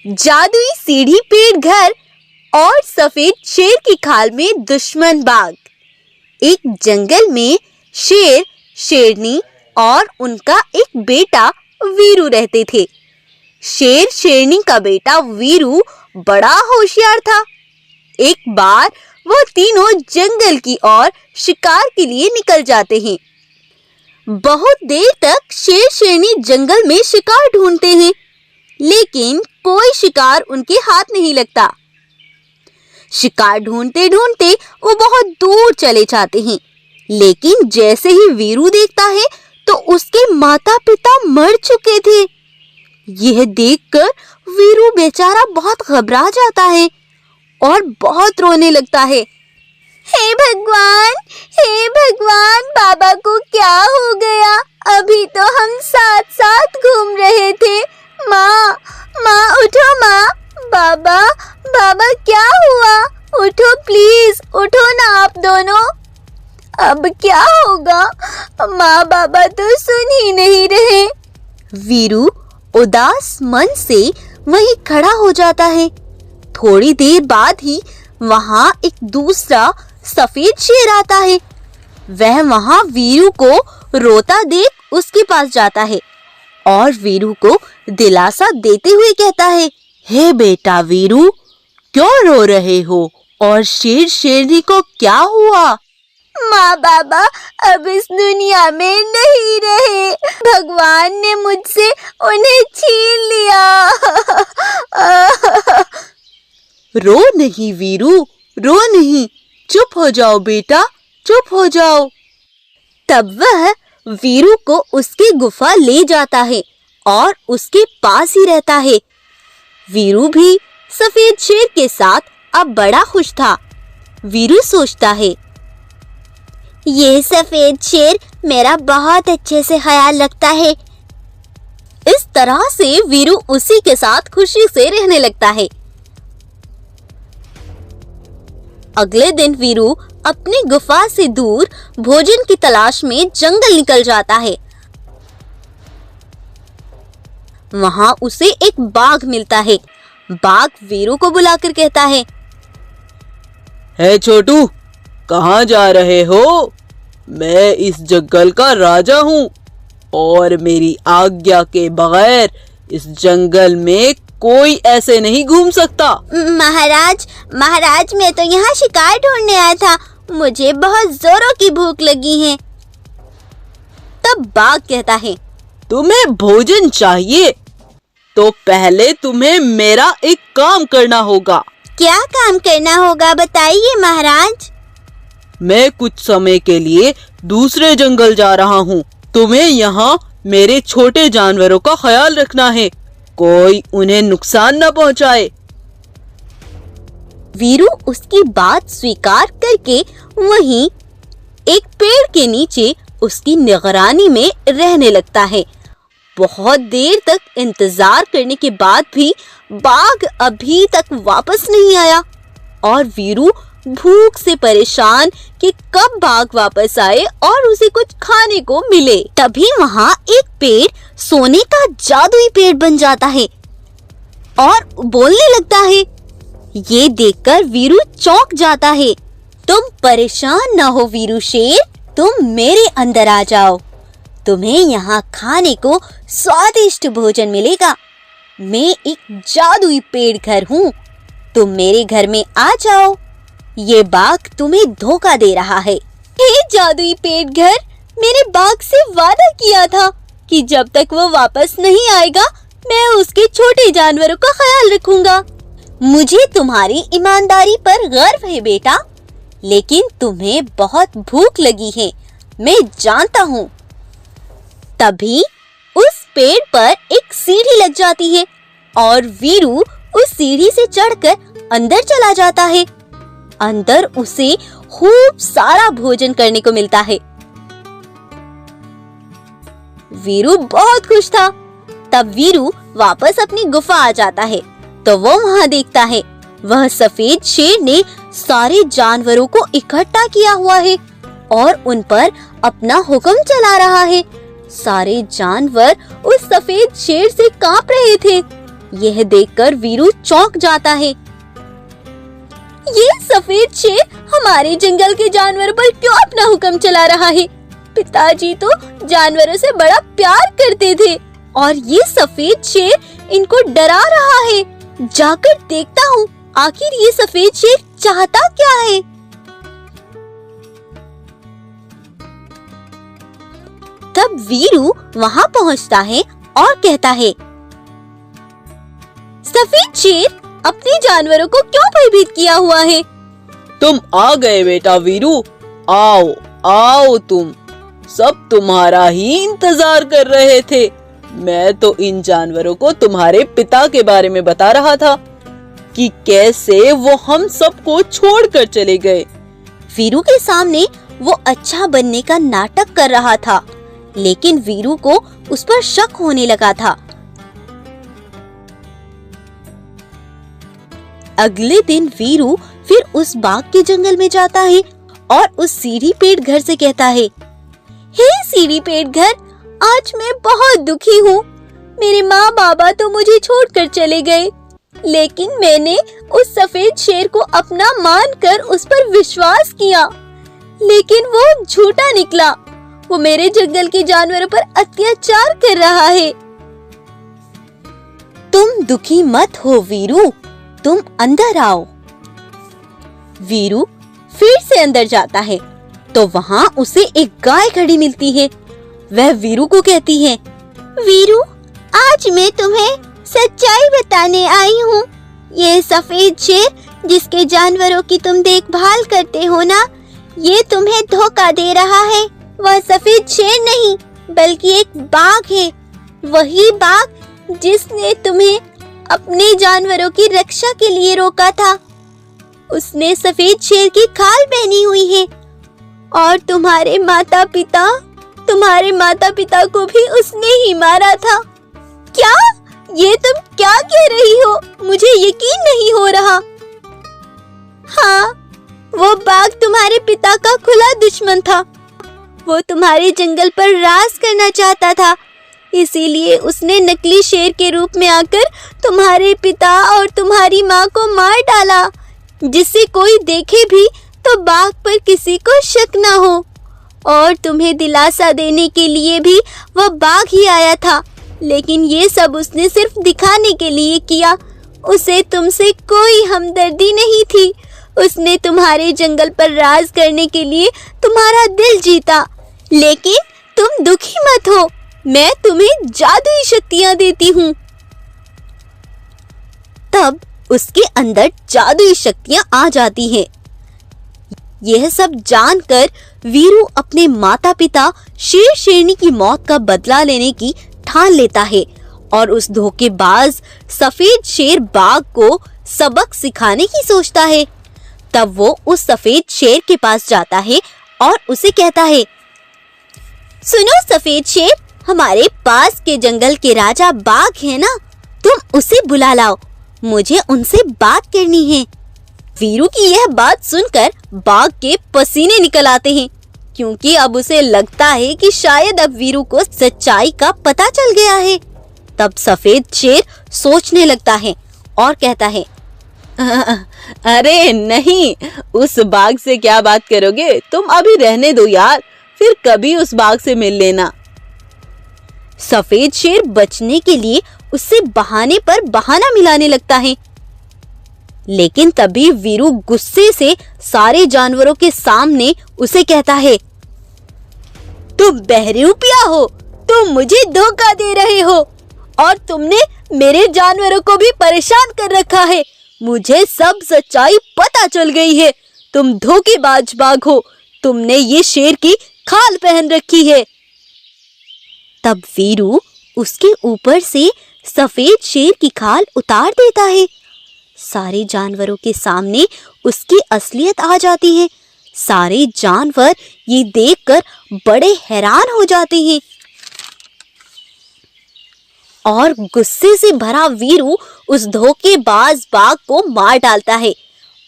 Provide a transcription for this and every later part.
जादुई सीढ़ी पेड़ घर और सफेद शेर की खाल में दुश्मन बाघ। एक जंगल में शेर, शेरनी और उनका एक बेटा वीरू रहते थे। शेर शेरनी का बेटा वीरू बड़ा होशियार था। एक बार वो तीनों जंगल की ओर शिकार के लिए निकल जाते हैं। बहुत देर तक शेर शेरनी जंगल में शिकार ढूंढते हैं, लेकिन कोई शिकार उनके हाथ नहीं लगता। शिकार ढूंढते ढूंढते वो बहुत दूर चले जाते हैं, लेकिन जैसे ही वीरू देखता है तो उसके माता पिता मर चुके थे। यह देखकर वीरू बेचारा बहुत घबरा जाता है और बहुत रोने लगता है। हे भगवान, बाबा को क्या हो गया? अभी तो हम साथ साथ घूम रहे थे। माँ उठो माँ। बाबा क्या हुआ? उठो प्लीज, उठो ना आप दोनों। अब क्या होगा? माँ बाबा तो सुन ही नहीं रहे। वीरू उदास मन से वहीं खड़ा हो जाता है। थोड़ी देर बाद ही वहां एक दूसरा सफेद शेर आता है। वह वहां वीरू को रोता देख उसके पास जाता है और वीरू को दिलासा देते हुए कहता है, हे बेटा वीरू, क्यों रो रहे हो? और शेर शेरनी को क्या हुआ? माँ बाबा अब इस दुनिया में नहीं रहे। भगवान ने मुझसे उन्हें छीन लिया। रो नहीं वीरू, रो नहीं, चुप हो जाओ बेटा, चुप हो जाओ। तब वह वीरू को उसकी गुफा ले जाता है और उसके पास ही रहता है। वीरू भी सफेद शेर के साथ अब बड़ा खुश था। वीरू सोचता है, ये सफेद शेर मेरा बहुत अच्छे से ख्याल रखता है। इस तरह से वीरू उसी के साथ खुशी से रहने लगता है। अगले दिन वीरू अपनी गुफा से दूर भोजन की तलाश में जंगल निकल जाता है। वहां उसे एक बाघ मिलता है। बाघ वीरू को बुलाकर कहता है, हे छोटू, कहाँ जा रहे हो? मैं इस जंगल का राजा हूँ और मेरी आज्ञा के बगैर इस जंगल में कोई ऐसे नहीं घूम सकता। महाराज मैं तो यहाँ शिकार ढूंढने आया था। मुझे बहुत जोरों की भूख लगी है। तब बाघ कहता है, तुम्हें भोजन चाहिए तो पहले तुम्हें मेरा एक काम करना होगा। क्या काम करना होगा बताइए महाराज। मैं कुछ समय के लिए दूसरे जंगल जा रहा हूँ। तुम्हें यहाँ मेरे छोटे जानवरों का ख्याल रखना है, कोई उन्हें नुकसान न पहुँचाए। वीरू उसकी बात स्वीकार करके वहीं एक पेड़ के नीचे उसकी निगरानी में रहने लगता है। बहुत देर तक इंतजार करने के बाद भी बाघ अभी तक वापस नहीं आया और वीरू भूख से परेशान कि कब बाघ वापस आए और उसे कुछ खाने को मिले। तभी वहां एक पेड़ सोने का जादुई पेड़ बन जाता है और बोलने लगता है। ये देखकर वीरू चौंक जाता है। तुम परेशान न हो वीरू शेर, तुम मेरे अंदर आ जाओ। तुम्हें यहाँ खाने को स्वादिष्ट भोजन मिलेगा। मैं एक जादुई पेड़ घर हूँ, तुम मेरे घर में आ जाओ। ये बाघ तुम्हें धोखा दे रहा है। हे जादुई पेड़ घर, मेरे बाघ से वादा किया था कि जब तक वो वापस नहीं आएगा मैं उसके छोटे जानवरों का ख्याल रखूंगा। मुझे तुम्हारी ईमानदारी पर गर्व है बेटा, लेकिन तुम्हें बहुत भूख लगी है, मैं जानता हूँ। तभी उस पेड़ पर एक सीढ़ी लग जाती है और वीरू उस सीढ़ी से चढ़कर अंदर चला जाता है। अंदर उसे खूब सारा भोजन करने को मिलता है। वीरू बहुत खुश था। तब वीरू वापस अपनी गुफा आ जाता है तो वो वहां देखता है वह सफेद शेर ने सारे जानवरों को इकट्ठा किया हुआ है और उन पर अपना हुक्म चला रहा है। सारे जानवर उस सफेद शेर से कांप रहे थे। यह देखकर वीरू चौंक जाता है। ये सफेद शेर हमारे जंगल के जानवरों पर क्यों अपना हुक्म चला रहा है? पिताजी तो जानवरों से बड़ा प्यार करते थे और ये सफेद शेर इनको डरा रहा है। जाकर देखता हूँ आखिर ये सफेद शेर चाहता क्या है। तब वीरू वहाँ पहुँचता है और कहता है, सफेद शेर अपने जानवरों को क्यों भयभीत किया हुआ है? तुम आ गए बेटा वीरू, आओ आओ तुम, सब तुम्हारा ही इंतजार कर रहे थे। मैं तो इन जानवरों को तुम्हारे पिता के बारे में बता रहा था कि कैसे वो हम सबको छोड़कर चले गए। वीरू के सामने वो अच्छा बनने का नाटक कर रहा था, लेकिन वीरू को उस पर शक होने लगा था। अगले दिन वीरू फिर उस बाघ के जंगल में जाता है और उस सीढ़ी पेट घर से कहता है, हे सीढ़ी पेट घर, आज मैं बहुत दुखी हूँ। मेरे माँ बाबा तो मुझे छोड़कर चले गए, लेकिन मैंने उस सफेद शेर को अपना मानकर उस पर विश्वास किया, लेकिन वो झूठा निकला। वो मेरे जंगल के जानवरों पर अत्याचार कर रहा है। तुम दुखी मत हो वीरू, तुम अंदर आओ। वीरू फिर से अंदर जाता है तो वहाँ उसे एक गाय खड़ी मिलती है। वह वीरू को कहती है, वीरू, आज मैं तुम्हें सच्चाई बताने आई हूँ। ये सफेद शेर जिसके जानवरों की तुम देखभाल करते हो ना, ये तुम्हें धोखा दे रहा है। वह सफेद शेर नहीं बल्कि एक बाघ है, वही बाघ जिसने तुम्हें अपने जानवरों की रक्षा के लिए रोका था। उसने सफेद शेर की खाल पहनी हुई है और तुम्हारे माता पिता को भी उसने ही मारा था। क्या? ये तुम क्या कह रही हो? मुझे यकीन नहीं हो रहा। हाँ, वो बाघ तुम्हारे पिता का खुला दुश्मन था। वो तुम्हारे जंगल पर राज करना चाहता था, इसीलिए उसने नकली शेर के रूप में आकर तुम्हारे पिता और तुम्हारी माँ को मार डाला, जिससे कोई देखे भी तो बाघ पर किसी को शक ना हो। और तुम्हें दिलासा देने के लिए भी वह बाघ ही आया था, लेकिन ये सब उसने सिर्फ दिखाने के लिए किया। उसे तुमसे कोई हमदर्दी नहीं थी। उसने तुम्हारे जंगल पर राज करने के लिए तुम्हारा दिल जीता। लेकिन तुम दुखी मत हो, मैं तुम्हें जादुई शक्तियां देती हूँ। तब उसके अंदर जादुई शक्तियां आ जाती हैं। यह सब जानकर वीरू अपने माता पिता शेर शेरनी की मौत का बदला लेने की ठान लेता है और उस धोखेबाज सफेद शेर बाघ को सबक सिखाने की सोचता है। तब वो उस सफेद शेर के पास जाता है और उसे कहता है, सुनो सफेद शेर, हमारे पास के जंगल के राजा बाघ है ना, तुम उसे बुला लाओ, मुझे उनसे बात करनी है। वीरू की यह बात सुनकर बाघ के पसीने निकल आते हैं, क्योंकि अब उसे लगता है कि शायद अब वीरू को सच्चाई का पता चल गया है। तब सफेद शेर सोचने लगता है और कहता है, अरे नहीं, उस बाघ से क्या बात करोगे तुम, अभी रहने दो यार, फिर कभी उस बाघ से मिल लेना। सफेद शेर बचने के लिए उससे बहाने पर बहाना मिलाने लगता है, लेकिन तभी वीरू गुस्से से सारे जानवरों के सामने उसे कहता है, तुम बहरूपिया हो, तुम मुझे धोखा दे रहे हो और तुमने मेरे जानवरों को भी परेशान कर रखा है। मुझे सब सच्चाई पता चल गई है। तुम धोखेबाज बाघ हो, तुमने ये शेर की खाल पहन रखी है। तब वीरू उसके ऊपर से सफेद शेर की खाल उतार देता है। सारे जानवरों के सामने उसकी असलियत आ जाती है। सारे जानवर ये देखकर बड़े हैरान हो जाते हैं और गुस्से से भरा वीरू उस धोखेबाज बाघ को मार डालता है।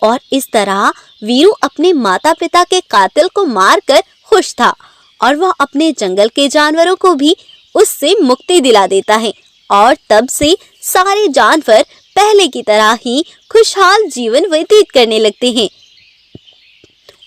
और इस तरह वीरू अपने माता पिता के कातिल को मारकर खुश था और वह अपने जंगल के जानवरों को भी उससे मुक्ति दिला देता है। और तब से सारे जानवर पहले की तरह ही खुशहाल जीवन व्यतीत करने लगते हैं।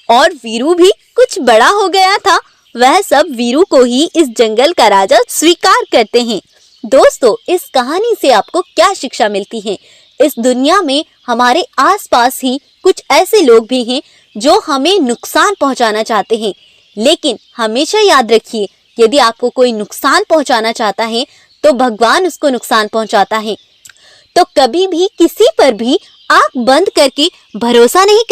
और वीरू भी कुछ बड़ा हो गया था। वह सब वीरू को ही इस जंगल का राजा स्वीकार करते हैं। दोस्तों, इस कहानी से आपको क्या शिक्षा मिलती है? इस दुनिया में हमारे आसपास ही कुछ ऐसे लोग भी हैं जो हमें नुकसान पहुंचाना चाहते हैं, लेकिन हमेशा याद रखिए, यदि आपको कोई नुकसान पहुंचाना चाहता है तो भगवान उसको नुकसान पहुंचाता है। तो कभी भी किसी पर भी आंख बंद करके भरोसा नहीं